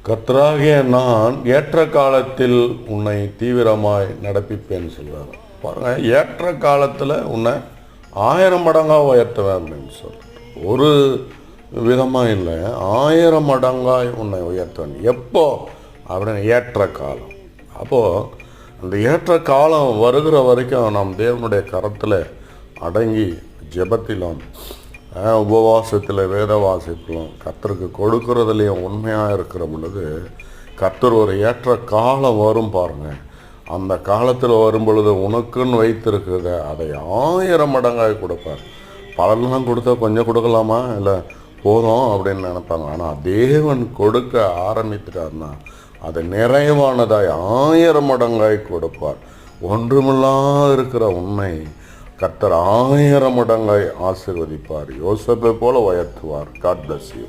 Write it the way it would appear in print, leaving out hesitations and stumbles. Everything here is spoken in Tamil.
கர்த்தராகிய நான் ஏற்ற காலத்தில் உன்னை தீவிரமாய் நடப்பிப்பேன்னு சொல்கிறார். பாருங்க, ஏற்ற காலத்தில் உன்னை 1000 மடங்காக உயர்த்துவேன் அப்படின்னு சொல்லிட்டு, ஒரு விதமாக இல்லை, 1000 மடங்காய் உன்னை உயர்த்துவேன். எப்போ அப்படின்னு ஏற்ற காலம். அப்போது அந்த ஏற்ற காலம் வருகிற வரைக்கும் நாம் தேவனுடைய கரத்தில் அடங்கி ஜெபத்திலும் உபவாசத்தில் வேத வாசிப்பிலும் கர்த்தருக்கு கொடுக்கறதுலையும் உண்மையாக இருக்கிற பொழுது கர்த்தர் ஒரு ஏற்ற காலம் வரும் பாருங்கள். அந்த காலத்தில் வரும் பொழுது உனக்குன்னு வைத்திருக்கிறத அதை 1000 மடங்காய் கொடுப்பார். பலனெலாம் கொடுத்தா கொஞ்சம் கொடுக்கலாமா, இல்லை போதும் அப்படின்னு நினைப்பாங்க. ஆனால் தேவன் கொடுக்க ஆரம்பித்துட்டார்னா அதை நிறைவானதாய் 1000 மடங்காய் கொடுப்பார். ஒன்றுமில்லாத இருக்கிற உண்மை கர்த்தர் 1000 மடங்காய் ஆசீர்வதிப்பார். யோசேப்பை போல உயர்த்துவார். God bless you.